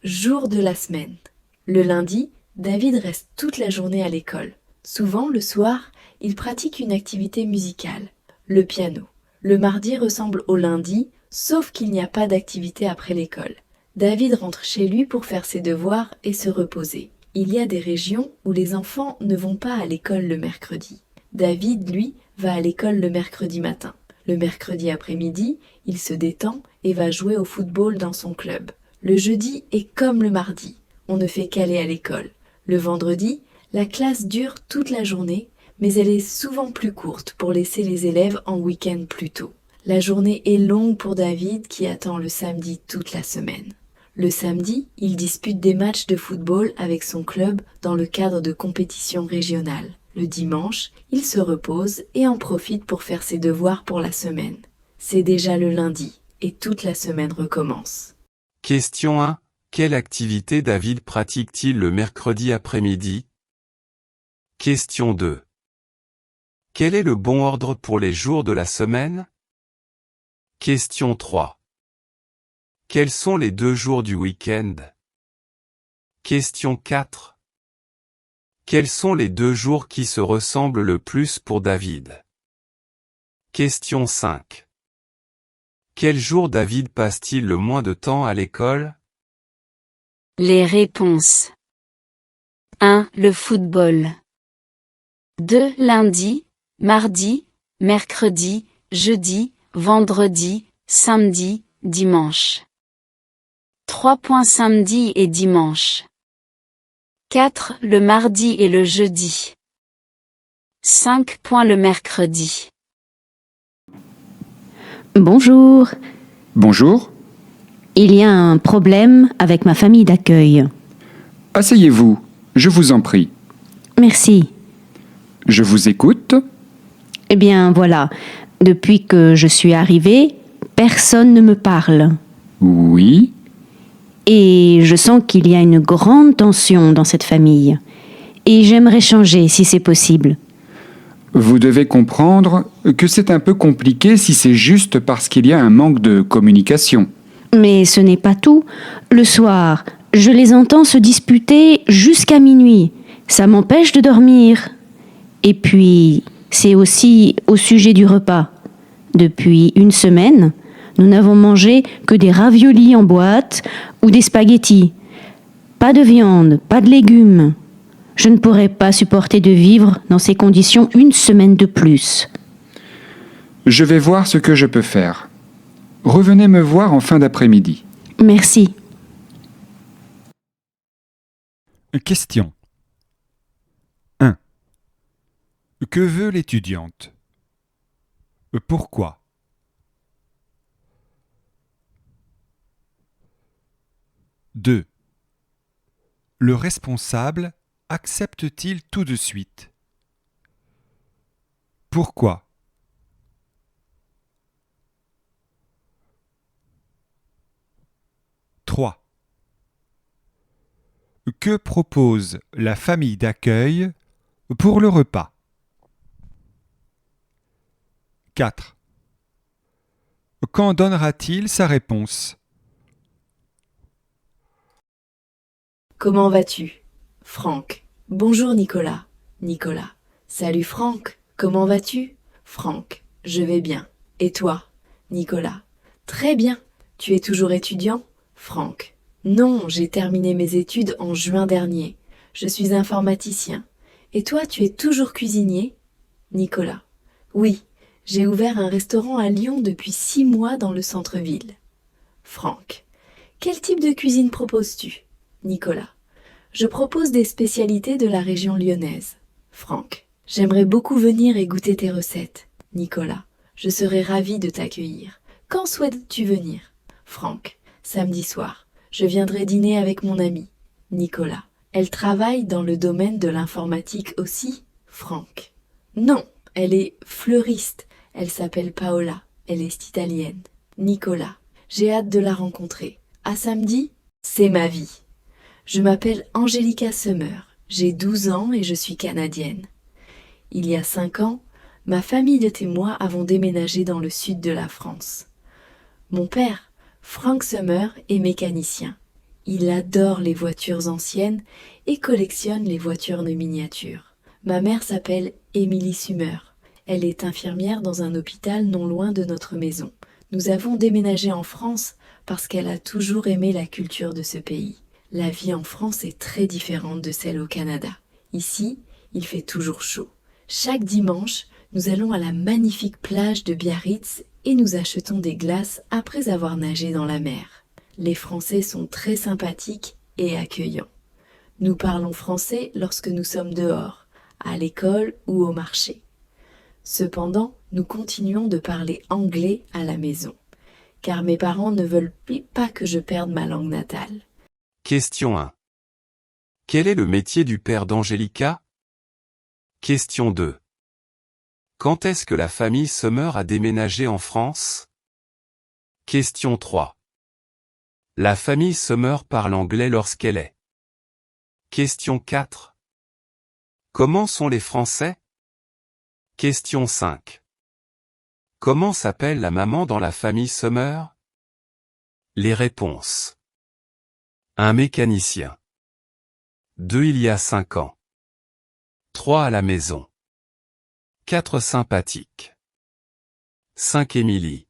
Jour de la semaine. Le lundi, David reste toute la journée à l'école. Souvent, le soir, il pratique une activité musicale, le piano. Le mardi ressemble au lundi, sauf qu'il n'y a pas d'activité après l'école. David rentre chez lui pour faire ses devoirs et se reposer. Il y a des régions où les enfants ne vont pas à l'école le mercredi. David, lui, va à l'école le mercredi matin. Le mercredi après-midi, il se détend et va jouer au football dans son club. Le jeudi est comme le mardi, on ne fait qu'aller à l'école. Le vendredi, la classe dure toute la journée, mais elle est souvent plus courte pour laisser les élèves en week-end plus tôt. La journée est longue pour David qui attend le samedi toute la semaine. Le samedi, il dispute des matchs de football avec son club dans le cadre de compétitions régionales. Le dimanche, il se repose et en profite pour faire ses devoirs pour la semaine. C'est déjà le lundi et toute la semaine recommence. Question 1. Quelle activité David pratique-t-il le mercredi après-midi? Question 2. Quel est le bon ordre pour les jours de la semaine? Question 3. Quels sont les 2 jours du week-end? Question 4. Quels sont les 2 jours qui se ressemblent le plus pour David? Question 5. Quel jour David passe-t-il le moins de temps à l'école? Les réponses. 1. Le football. 2. Lundi, mardi, mercredi, jeudi, vendredi, samedi, dimanche. 3. Samedi et dimanche. 4. Le mardi et le jeudi. 5. Le mercredi. Bonjour. Bonjour. Il y a un problème avec ma famille d'accueil. Asseyez-vous, je vous en prie. Merci. Je vous écoute. Eh bien, voilà. Depuis que je suis arrivée, personne ne me parle. Oui. Et je sens qu'il y a une grande tension dans cette famille. Et j'aimerais changer si c'est possible. Vous devez comprendre que c'est un peu compliqué si c'est juste parce qu'il y a un manque de communication. Mais ce n'est pas tout. Le soir, je les entends se disputer jusqu'à minuit. Ça m'empêche de dormir. Et puis, c'est aussi au sujet du repas. Depuis une semaine, nous n'avons mangé que des raviolis en boîte ou des spaghettis. Pas de viande, pas de légumes. Je ne pourrais pas supporter de vivre dans ces conditions une semaine de plus. Je vais voir ce que je peux faire. Revenez me voir en fin d'après-midi. Merci. Question 1. Que veut l'étudiante? Pourquoi? 2. Le responsable accepte-t-il tout de suite? Pourquoi? 3. Que propose la famille d'accueil pour le repas? 4. Quand donnera-t-il sa réponse? Comment vas-tu? Franck. Bonjour Nicolas. Nicolas. Salut Franck. Comment vas-tu? Franck. Je vais bien. Et toi? Nicolas. Très bien. Tu es toujours étudiant? Franck. Non, j'ai terminé mes études en juin dernier. Je suis informaticien. Et toi, tu es toujours cuisinier? Nicolas. Oui, j'ai ouvert un restaurant à Lyon depuis 6 mois dans le centre-ville. Franck. Quel type de cuisine proposes-tu? Nicolas. Je propose des spécialités de la région lyonnaise. Franck. J'aimerais beaucoup venir et goûter tes recettes. Nicolas. Je serais ravi de t'accueillir. Quand souhaites-tu venir? Franck. Samedi soir. Je viendrai dîner avec mon amie. Nicolas. Elle travaille dans le domaine de l'informatique aussi? Franck. Non, elle est fleuriste. Elle s'appelle Paola. Elle est italienne. Nicolas. J'ai hâte de la rencontrer. À samedi? C'est ma vie. Je m'appelle Angelica Summer. J'ai 12 ans et je suis canadienne. Il y a 5 ans, ma famille et moi avons déménagé dans le sud de la France. Mon père, Frank Summer, est mécanicien. Il adore les voitures anciennes et collectionne les voitures de miniature. Ma mère s'appelle Émilie Sumer. Elle est infirmière dans un hôpital non loin de notre maison. Nous avons déménagé en France parce qu'elle a toujours aimé la culture de ce pays. La vie en France est très différente de celle au Canada. Ici, il fait toujours chaud. Chaque dimanche, nous allons à la magnifique plage de Biarritz et nous achetons des glaces après avoir nagé dans la mer. Les Français sont très sympathiques et accueillants. Nous parlons français lorsque nous sommes dehors, à l'école ou au marché. Cependant, nous continuons de parler anglais à la maison, car mes parents ne veulent pas que je perde ma langue natale. Question 1. Quel est le métier du père d'Angélica? Question 2. Quand est-ce que la famille Sumer a déménagé en France? Question 3. La famille Sumer parle anglais lorsqu'elle est. Question 4. Comment sont les Français? Question 5. Comment s'appelle la maman dans la famille Sumer? Les réponses. 1 mécanicien. 2 il y a 5 ans. 3 à la maison. 4 sympathique. 5 Émilie.